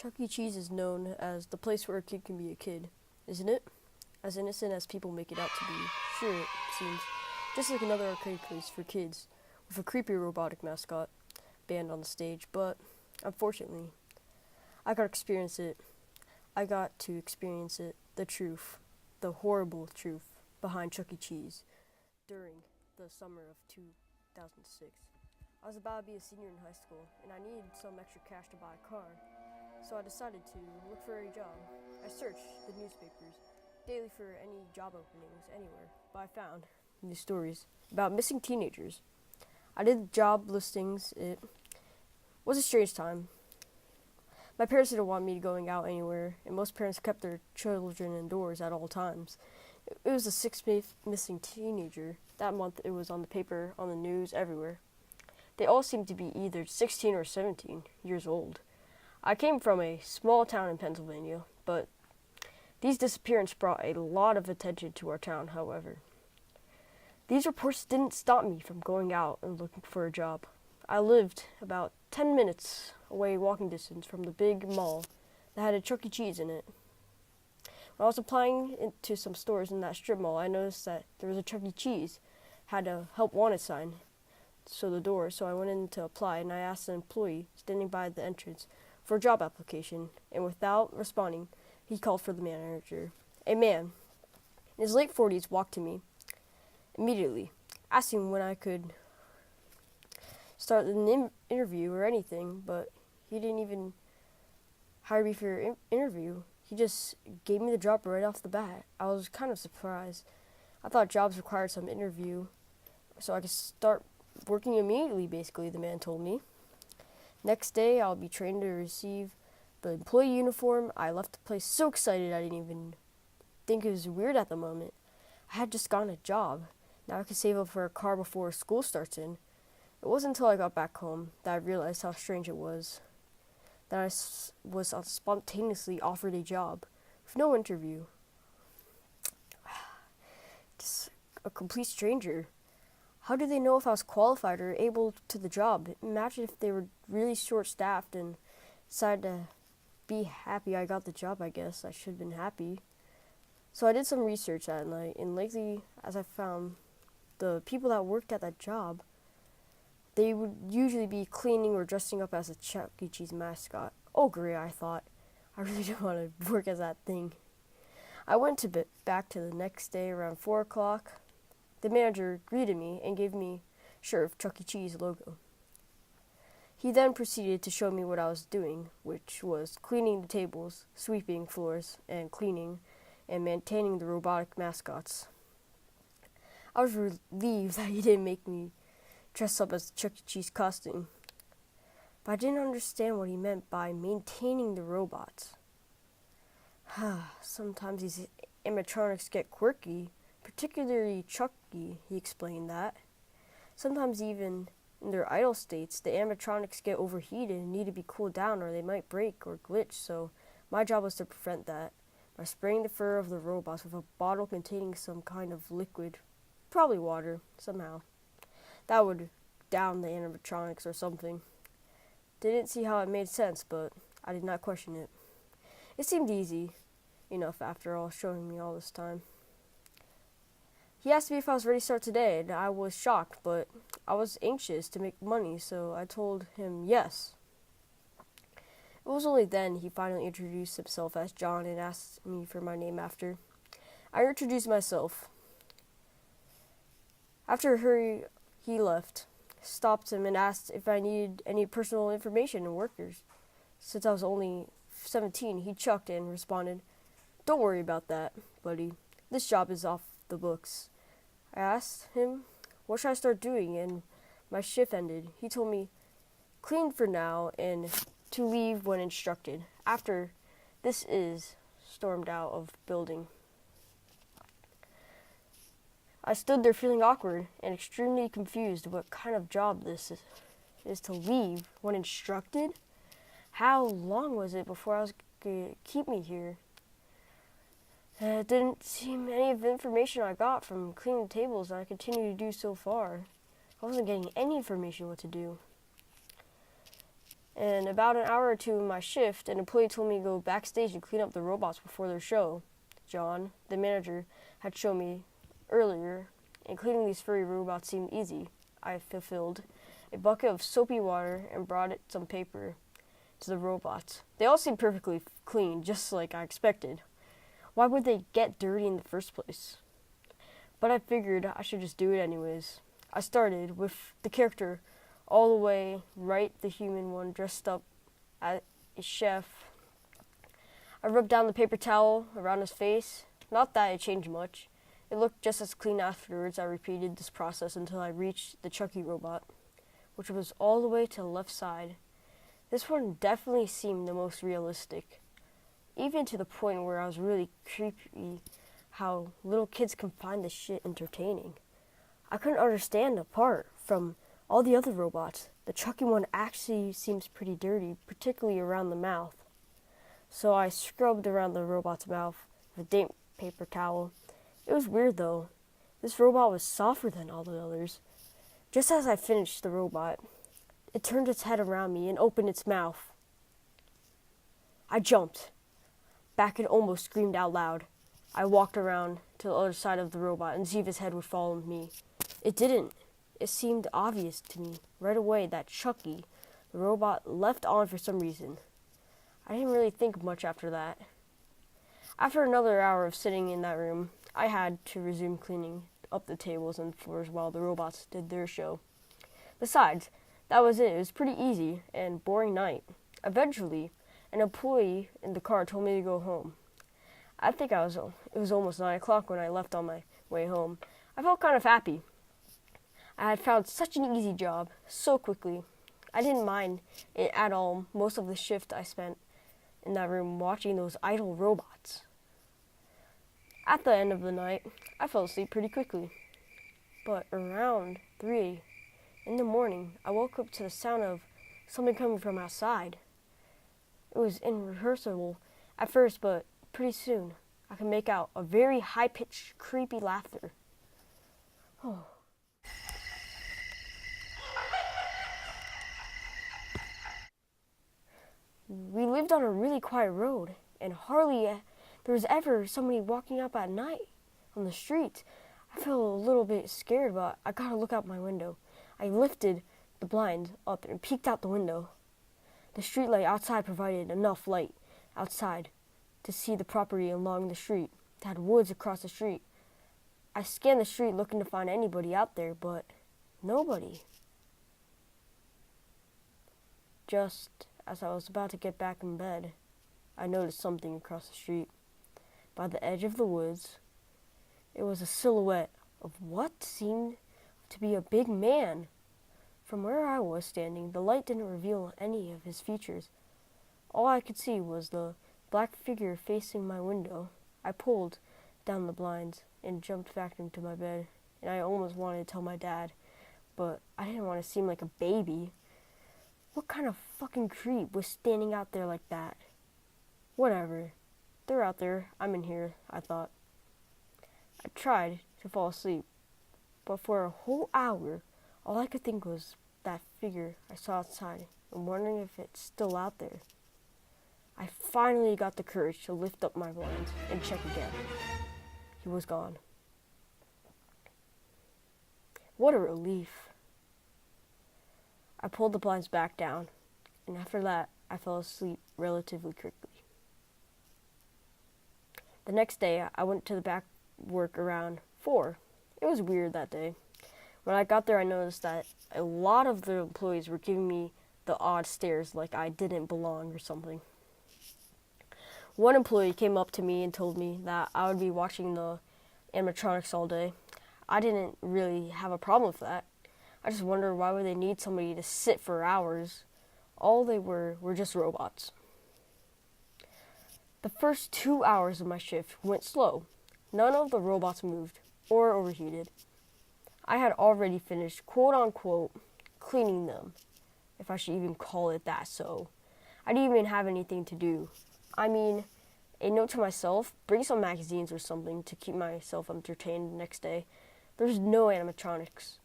Chuck E. Cheese is known as the place where a kid can be a kid, isn't it? As innocent as people make it out to be. Sure, it seems. Just like another arcade place for kids, with a creepy robotic mascot band on the stage, but unfortunately, I got to experience it. The truth, the horrible truth behind Chuck E. Cheese during the summer of 2006. I was about to be a senior in high school, and I needed some extra cash to buy a car, so I decided to look for a job. I searched the newspapers daily for any job openings anywhere, but I found news stories about missing teenagers. I did job listings. It was a strange time. My parents didn't want me going out anywhere, and most parents kept their children indoors at all times. It was the sixth missing teenager. That month it was on the paper, on the news, everywhere. They all seemed to be either 16 or 17 years old. I came from a small town in Pennsylvania, but these disappearances brought a lot of attention to our town, however. These reports didn't stop me from going out and looking for a job. I lived about 10 minutes away walking distance from the big mall that had a Chuck E. Cheese in it. When I was applying into some stores in that strip mall, I noticed that there was a Chuck E. Cheese, had a help wanted sign so I went in to apply, and I asked an employee standing by the entrance for a job application, and without responding, he called for the manager. A man in his late 40s walked to me immediately, asking when I could start an interview or anything, but he didn't even hire me for an interview. He just gave me the job right off the bat. I was kind of surprised. I thought jobs required some interview so I could start working immediately, basically, the man told me. Next day, I'll be trained to receive the employee uniform. I left the place so excited I didn't even think it was weird at the moment. I had just gotten a job. Now I could save up for a car before school starts in. It wasn't until I got back home that I realized how strange it was that I was spontaneously offered a job with no interview. Just a complete stranger. How do they know if I was qualified or able to the job? Imagine if they were really short-staffed and decided to be happy I got the job, I guess. I should have been happy. So I did some research that night, and lately, as I found, the people that worked at that job, they would usually be cleaning or dressing up as a Chuck E. Cheese mascot. Oh, great, I thought. I really didn't want to work as that thing. I went back to the next day around 4 o'clock. The manager greeted me and gave me a shirt of Chuck E. Cheese logo. He then proceeded to show me what I was doing, which was cleaning the tables, sweeping floors, and cleaning and maintaining the robotic mascots. I was relieved that he didn't make me dress up as Chuck E. Cheese costume, but I didn't understand what he meant by maintaining the robots. Sometimes these animatronics get quirky, particularly Chucky, he explained that. Sometimes even in their idle states, the animatronics get overheated and need to be cooled down or they might break or glitch, so my job was to prevent that by spraying the fur of the robots with a bottle containing some kind of liquid, probably water, somehow. That would down the animatronics or something. Didn't see how it made sense, but I did not question it. It seemed easy enough after all, showing me all this time. He asked me if I was ready to start today, and I was shocked, but I was anxious to make money, so I told him yes. It was only then he finally introduced himself as John and asked me for my name after. I introduced myself. After he left, stopped him and asked if I needed any personal information and workers. Since I was only 17, he chucked and responded, "Don't worry about that, buddy. This job is off the books." I asked him, what should I start doing, and my shift ended. He told me, clean for now and to leave when instructed. After this is stormed out of building. I stood there feeling awkward and extremely confused what kind of job this is to leave when instructed. How long was it before I was going to keep me here? It didn't seem any of the information I got from cleaning the tables that I continue to do so far. I wasn't getting any information what to do. And about an hour or two in my shift, an employee told me to go backstage and clean up the robots before their show. John, the manager, had shown me earlier, and cleaning these furry robots seemed easy. I fulfilled a bucket of soapy water and brought it some paper to the robots. They all seemed perfectly clean, just like I expected. Why would they get dirty in the first place? But I figured I should just do it anyways. I started with the character all the way right, the human one dressed up as a chef. I rubbed down the paper towel around his face. Not that it changed much. It looked just as clean afterwards. I repeated this process until I reached the Chucky robot, which was all the way to the left side. This one definitely seemed the most realistic, even to the point where I was really creepy how little kids can find this shit entertaining. I couldn't understand apart from all the other robots. The Chucky one actually seems pretty dirty, particularly around the mouth. So I scrubbed around the robot's mouth with a damp paper towel. It was weird though. This robot was softer than all the others. Just as I finished the robot, it turned its head around me and opened its mouth. I jumped back and almost screamed out loud. I walked around to the other side of the robot and see if his head would follow me. It didn't. It seemed obvious to me right away that Chucky, the robot, left on for some reason. I didn't really think much after that. After another hour of sitting in that room, I had to resume cleaning up the tables and floors while the robots did their show. Besides, that was it. It was a pretty easy and boring night. Eventually, an employee in the car told me to go home. It was almost 9 o'clock when I left on my way home. I felt kind of happy. I had found such an easy job so quickly. I didn't mind it at all most of the shift I spent in that room watching those idle robots. At the end of the night, I fell asleep pretty quickly. But around 3 in the morning, I woke up to the sound of something coming from outside. It was irreversible at first, but pretty soon I could make out a very high-pitched, creepy laughter. Oh. We lived on a really quiet road, and hardly there was ever somebody walking up at night on the street. I felt a little bit scared, but I gotta look out my window. I lifted the blind up and peeked out the window. The streetlight outside provided enough light outside to see the property along the street. It had woods across the street. I scanned the street looking to find anybody out there, but nobody. Just as I was about to get back in bed, I noticed something across the street. By the edge of the woods, it was a silhouette of what seemed to be a big man. From where I was standing, the light didn't reveal any of his features. All I could see was the black figure facing my window. I pulled down the blinds and jumped back into my bed, and I almost wanted to tell my dad, but I didn't want to seem like a baby. What kind of fucking creep was standing out there like that? Whatever. They're out there. I'm in here, I thought. I tried to fall asleep, but for a whole hour, all I could think was that figure I saw outside and wondering if it's still out there. I finally got the courage to lift up my blinds and check again. He was gone. What a relief. I pulled the blinds back down, and after that, I fell asleep relatively quickly. The next day, I went to the back work around 4. It was weird that day. When I got there, I noticed that a lot of the employees were giving me the odd stares like I didn't belong or something. One employee came up to me and told me that I would be watching the animatronics all day. I didn't really have a problem with that. I just wondered why would they need somebody to sit for hours. All they were just robots. The first 2 hours of my shift went slow. None of the robots moved or overheated. I had already finished, quote-unquote, cleaning them, if I should even call it that so. I didn't even have anything to do. I mean, a note to myself, bring some magazines or something to keep myself entertained the next day. There was no animatronics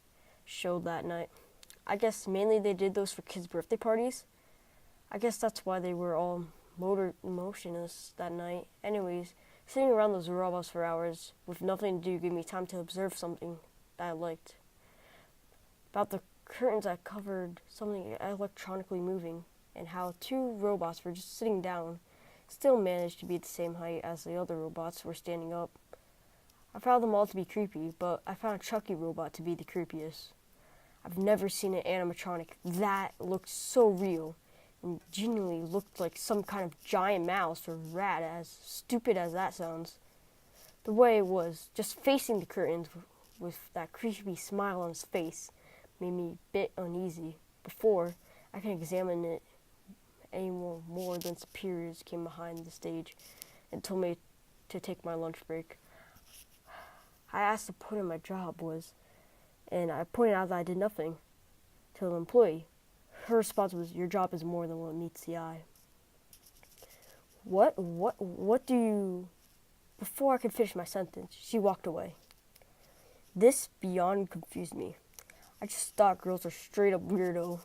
show that night. I guess mainly they did those for kids' birthday parties. I guess that's why they were all motionless that night. Anyways, sitting around those robots for hours with nothing to do gave me time to observe something that I liked. About the curtains, I covered something electronically moving, and how two robots were just sitting down still managed to be at the same height as the other robots were standing up. I found them all to be creepy, but I found Chucky robot to be the creepiest. I've never seen an animatronic that looked so real and genuinely looked like some kind of giant mouse or rat, as stupid as that sounds. The way it was, just facing the curtains with that creepy smile on his face, made me a bit uneasy. Before I could examine it any more than superiors came behind the stage and told me to take my lunch break. I asked the point of my job was, and I pointed out that I did nothing to the employee. Her response was, "Your job is more than what meets the eye." What do you... Before I could finish my sentence, she walked away. This beyond confused me. I just thought girls are straight up weirdo.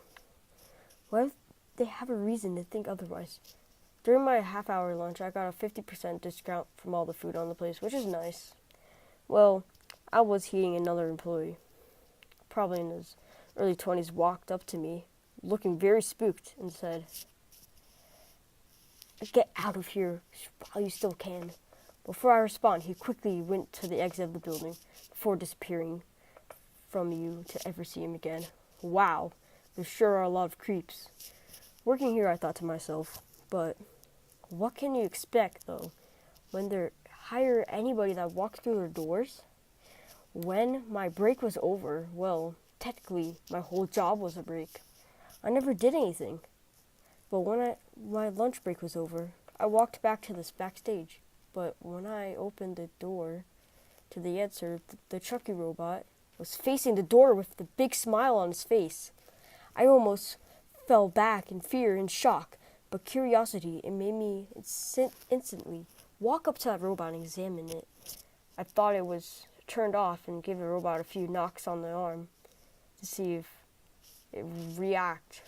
Why would they have a reason to think otherwise? During my half-hour lunch, I got a 50% discount from all the food on the place, which is nice. Well, I was hearing another employee, probably in his early 20s, walked up to me, looking very spooked, and said, "Get out of here while you still can." Before I respond, he quickly went to the exit of the building before disappearing from you to ever see him again. Wow, there sure are a lot of creeps. Working here, I thought to myself, but what can you expect, though, when they hire anybody that walks through their doors? When my break was over, well, technically, my whole job was a break. I never did anything. But when my lunch break was over, I walked back to this backstage. But when I opened the door to the answer, the Chucky robot was facing the door with the big smile on his face. I almost fell back in fear and shock, but curiosity, it made me instantly walk up to that robot and examine it. I thought it was turned off and gave the robot a few knocks on the arm to see if it would react.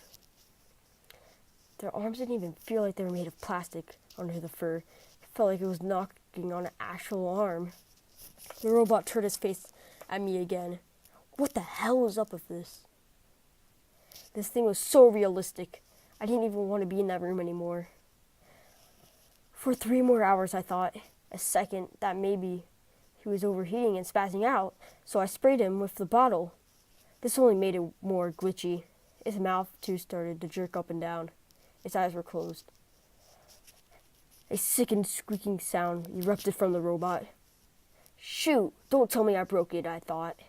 Their arms didn't even feel like they were made of plastic under the fur. It felt like it was knocking on an actual arm. The robot turned his face at me again. What the hell was up with this? This thing was so realistic. I didn't even want to be in that room anymore. For 3 more hours, I thought, a second, that maybe he was overheating and spazzing out, so I sprayed him with the bottle. This only made it more glitchy. His mouth, too, started to jerk up and down. His eyes were closed. A sickened squeaking sound erupted from the robot. Shoot, don't tell me I broke it, I thought.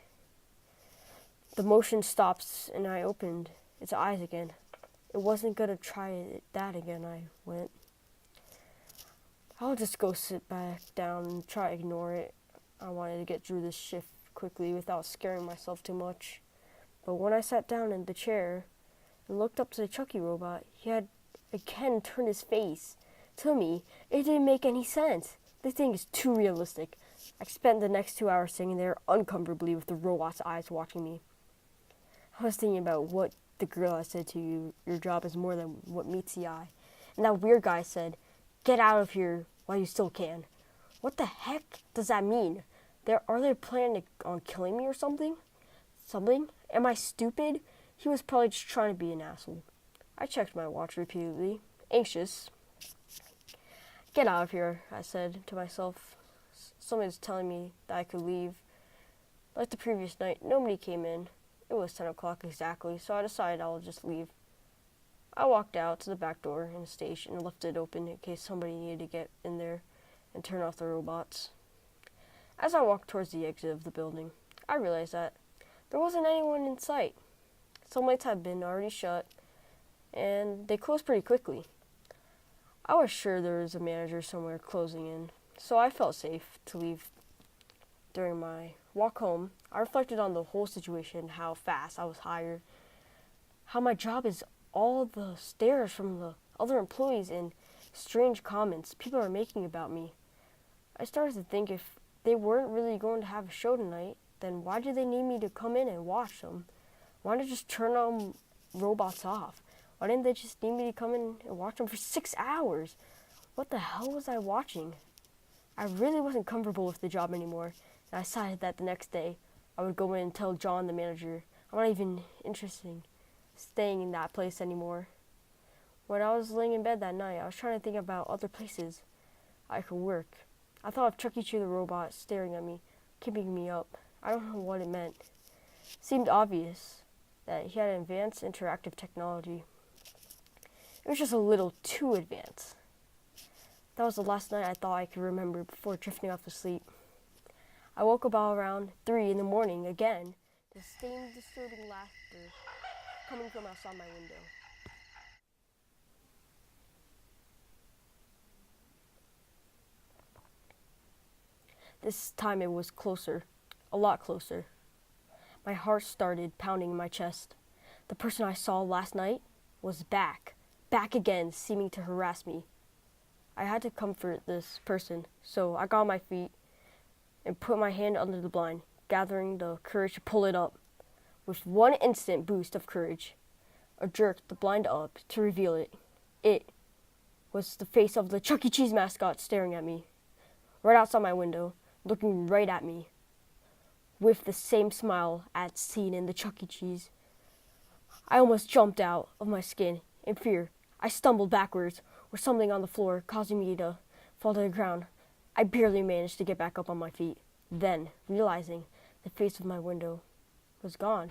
The motion stopped and I opened its eyes again. It wasn't going to try that again, I went. I'll just go sit back down and try to ignore it. I wanted to get through this shift quickly without scaring myself too much. But when I sat down in the chair and looked up to the Chucky robot, he had again turned his face to me. It didn't make any sense. This thing is too realistic. I spent the next 2 hours sitting there uncomfortably with the robot's eyes watching me. I was thinking about what the girl had said to you, your job is more than what meets the eye. And that weird guy said, "Get out of here while you still can." What the heck does that mean? Are they planning on killing me or something? Am I stupid? He was probably just trying to be an asshole. I checked my watch repeatedly, anxious. Get out of here, I said to myself. Somebody's telling me that I could leave. Like the previous night, nobody came in. It was 10 o'clock exactly, so I decided I'll just leave. I walked out to the back door in the station and left it open in case somebody needed to get in there and turn off the robots. As I walked towards the exit of the building, I realized that there wasn't anyone in sight. Some lights had been already shut, and they closed pretty quickly. I was sure there was a manager somewhere closing in, so I felt safe to leave. During my walk home, I reflected on the whole situation, how fast I was hired, how my job is all the stares from the other employees and strange comments people are making about me. I started to think if they weren't really going to have a show tonight, then why do they need me to come in and watch them? Why not just turn robots off? Why didn't they just need me to come in and watch them for 6 hours? What the hell was I watching? I really wasn't comfortable with the job anymore, and I decided that the next day I would go in and tell John, the manager, I'm not even interested in staying in that place anymore. When I was laying in bed that night, I was trying to think about other places I could work. I thought of Chuck E. Cheese the robot staring at me, keeping me up. I don't know what it meant. It seemed obvious that he had advanced interactive technology. It was just a little too advanced. That was the last night I thought I could remember before drifting off to sleep. I woke up around 3 in the morning again, the same disturbing laughter coming from outside my window. This time it was closer, a lot closer. My heart started pounding in my chest. The person I saw last night was back again, seeming to harass me. I had to comfort this person, so I got on my feet and put my hand under the blind, gathering the courage to pull it up. With one instant boost of courage, I jerked the blind up to reveal it. It was the face of the Chuck E. Cheese mascot staring at me, right outside my window, looking right at me, with the same smile I'd seen in the Chuck E. Cheese. I almost jumped out of my skin in fear. I stumbled backwards, with something on the floor causing me to fall to the ground. I barely managed to get back up on my feet. Then, realizing the face of my window was gone,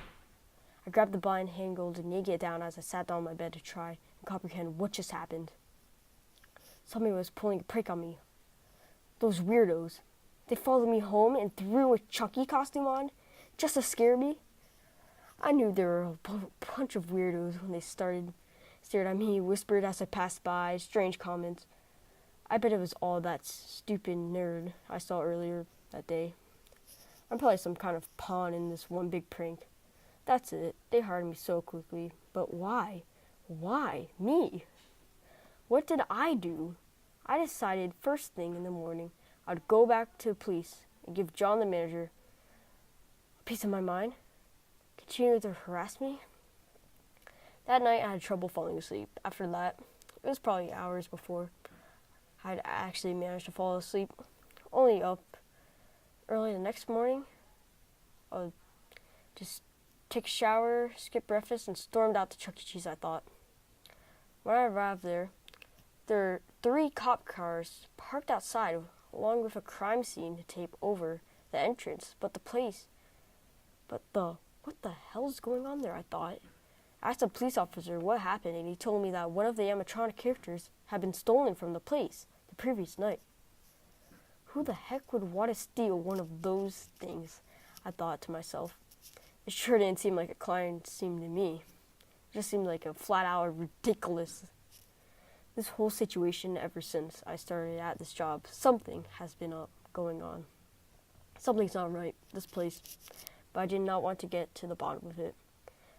I grabbed the blind handle to yank it down as I sat down on my bed to try and comprehend what just happened. Somebody was pulling a prank on me. Those weirdos. They followed me home and threw a Chucky costume on just to scare me. I knew there were a bunch of weirdos when they stared at me, whispered as I passed by, strange comments. I bet it was all that stupid nerd I saw earlier that day. I'm probably some kind of pawn in this one big prank. That's it. They hired me so quickly. But why? Why? Me? What did I do? I decided first thing in the morning I'd go back to the police and give John, the manager, a piece of my mind. Continue to harass me. That night I had trouble falling asleep. After that, it was probably hours before I'd actually managed to fall asleep. Only up early the next morning, I'll just take a shower, skip breakfast, and stormed out to Chuck E. Cheese, I thought. When I arrived there were 3 cop cars parked outside, along with a crime scene to tape over the entrance. What the hell's going on there, I thought. I asked a police officer what happened, and he told me that one of the animatronic characters had been stolen from the place the previous night. Who the heck would want to steal one of those things? I thought to myself. It sure didn't seem like a crime scene to me. It just seemed like a flat-out ridiculous. This whole situation, ever since I started at this job, something has been going on. Something's not right, this place. But I did not want to get to the bottom of it.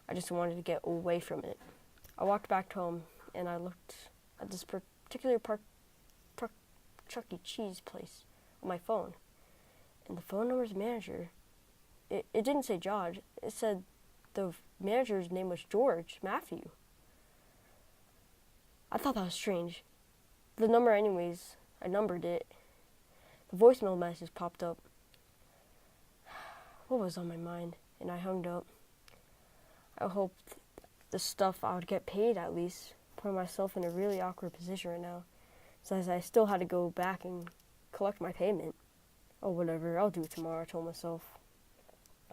I just wanted to get away from it. I walked back home, and I looked at this particular Chuck E. Cheese place on my phone. And the phone number's manager, it didn't say George. It said the manager's name was George Matthew. I thought that was strange. The number anyways, I numbered it. The voicemail message popped up. What was on my mind? And I hung up. I hoped the stuff I would get paid at least. Put myself in a really awkward position right now. Since I still had to go back and collect my payment. Oh, whatever, I'll do it tomorrow, I told myself.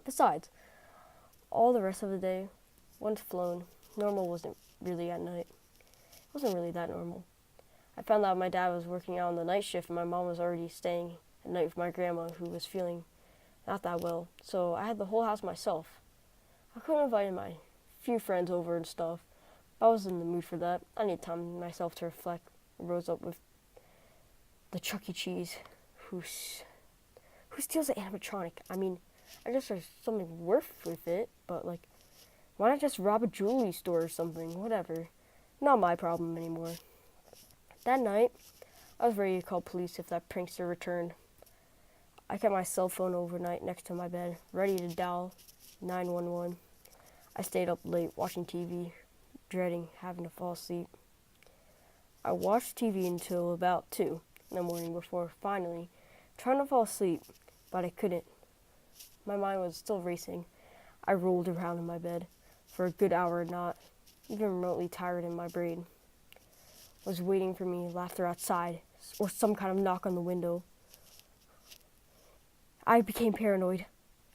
Besides, all the rest of the day, once flown, normal wasn't really at night. It wasn't really that normal. I found out my dad was working out on the night shift and my mom was already staying at night with my grandma who was feeling not that well. So I had the whole house myself. I could have invited my few friends over and stuff. But I was in the mood for that. I needed time myself to reflect. I rose up with the Chuck E. Cheese who steals an animatronic. I mean, I guess there's something worth with it, but like, why not just rob a jewelry store or something? Whatever. Not my problem anymore. That night, I was ready to call police if that prankster returned. I kept my cell phone overnight next to my bed, ready to dial 911. I stayed up late watching TV, dreading having to fall asleep. I watched TV until about 2 in the morning before finally trying to fall asleep, but I couldn't. My mind was still racing. I rolled around in my bed for a good hour, not even remotely tired, in my brain was waiting for me, laughter outside, or some kind of knock on the window. I became paranoid.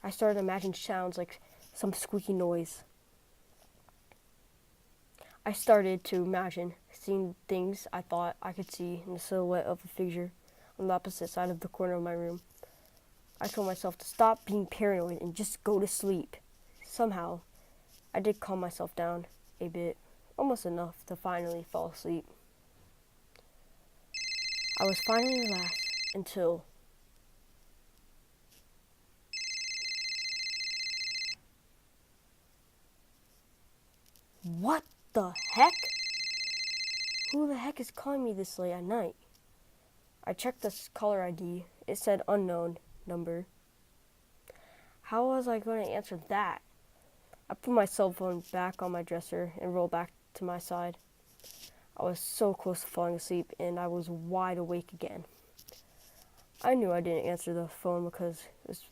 I started to imagine sounds like some squeaky noise. I started to imagine seeing things I thought I could see in the silhouette of a figure on the opposite side of the corner of my room. I told myself to stop being paranoid and just go to sleep. Somehow, I did calm myself down a bit, almost enough to finally fall asleep. I was finally relaxed until what the heck? Who the heck is calling me this late at night? I checked the caller ID. It said unknown number. How was I going to answer that? I put my cell phone back on my dresser and rolled back to my side. I was so close to falling asleep, and I was wide awake again. I knew I didn't answer the phone because I was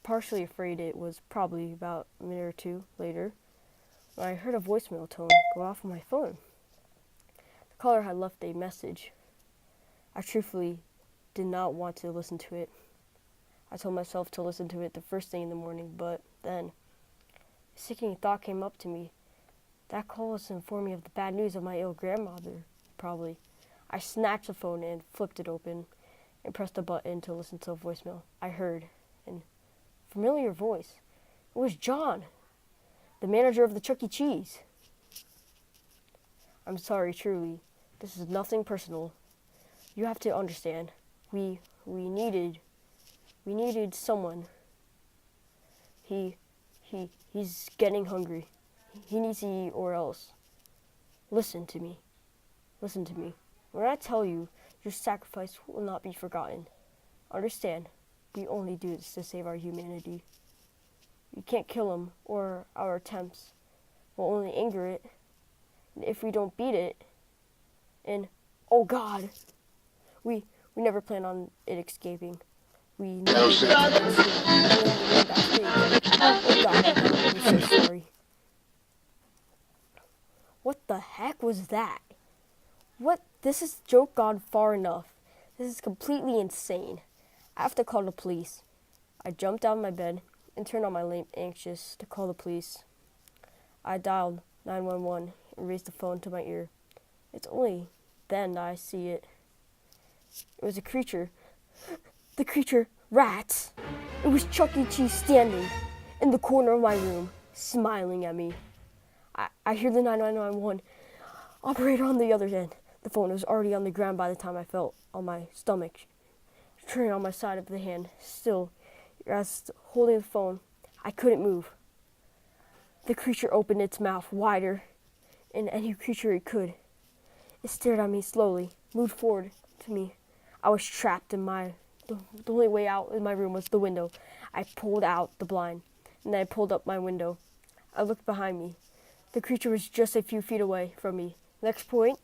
partially afraid it was probably about a minute or two later when I heard a voicemail tone go off on my phone. The caller had left a message. I truthfully did not want to listen to it. I told myself to listen to it the first thing in the morning, but then a sickening thought came up to me. That call was to inform me of the bad news of my ill grandmother, probably. I snatched the phone and flipped it open and pressed a button to listen to a voicemail. I heard a familiar voice. It was John, the manager of the Chuck E. Cheese. I'm sorry, truly. This is nothing personal. You have to understand. We needed someone. He's getting hungry. He needs to eat or else. Listen to me. Listen to me. When I tell you, your sacrifice will not be forgotten. Understand, we only do this to save our humanity. You can't kill him, or our attempts will only anger it. And if we don't beat it, and oh God, we never plan on it escaping. We never get to oh God, I'm so sorry. What the heck was that? What? This has joke gone far enough. This is completely insane. I have to call the police. I jumped out of my bed and turned on my lamp, anxious to call the police. I dialed 911 and raised the phone to my ear. It's only then that I see it. It was a creature. The creature, rats. It was Chuck E. Cheese standing in the corner of my room, smiling at me. I hear the 911 operator on the other end. The phone was already on the ground by the time I felt on my stomach, turning on my side of the hand. Still, as holding the phone, I couldn't move. The creature opened its mouth wider than any creature it could. It stared at me slowly, moved forward to me. I was trapped in the only way out in my room was the window. I pulled out the blind, and then I pulled up my window. I looked behind me. The creature was just a few feet away from me. Next point,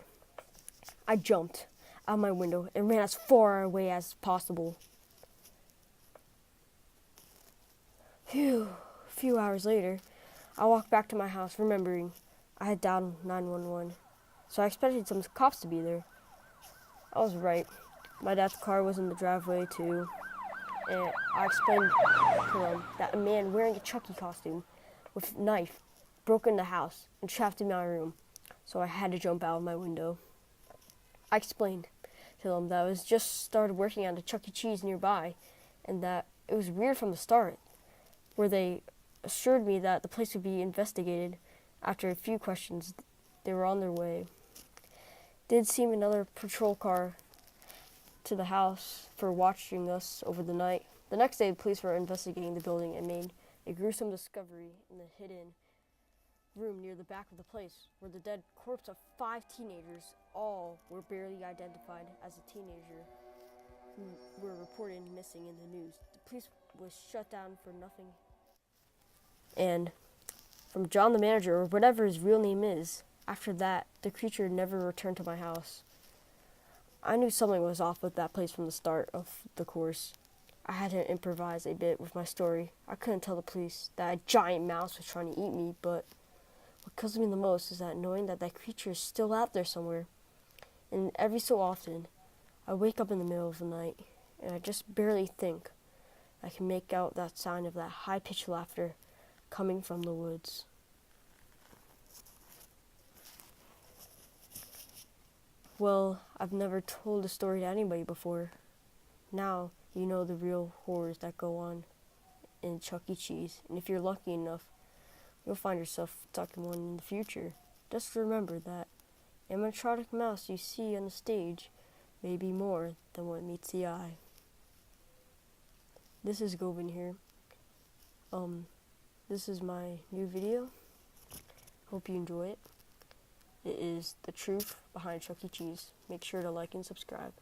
I jumped out my window and ran as far away as possible. A few hours later, I walked back to my house, remembering I had dialed 911, so I expected some cops to be there. I was right. My dad's car was in the driveway too, and I explained to them that a man wearing a Chucky costume with a knife broke in the house and trapped in my room, so I had to jump out of my window. I explained to them that I was just started working at a Chuck E. Cheese nearby, and that it was weird from the start, where they assured me that the place would be investigated. After a few questions, they were on their way. Did seem another patrol car to the house for watching us over the night. The next day, the police were investigating the building and made a gruesome discovery in the hidden room near the back of the place, where the dead corpse of 5 teenagers, all were barely identified as a teenager, who were reported missing in the news. The police was shut down for nothing. And from John the manager, or whatever his real name is, After that, the creature never returned to my house. I knew something was off with that place from the start of the course. I had to improvise a bit with my story. I couldn't tell the police that a giant mouse was trying to eat me, but what kills me the most is that knowing that that creature is still out there somewhere. And every so often, I wake up in the middle of the night, and I just barely think I can make out that sound of that high-pitched laughter coming from the woods. Well, I've never told a story to anybody before. Now you know the real horrors that go on in Chuck E. Cheese, and if you're lucky enough, you'll find yourself stuck in one in the future. Just remember that animatronic mouse you see on the stage may be more than what meets the eye. This is Govin here. This is my new video. Hope you enjoy it. It is the truth behind Chuck E. Cheese. Make sure to like and subscribe.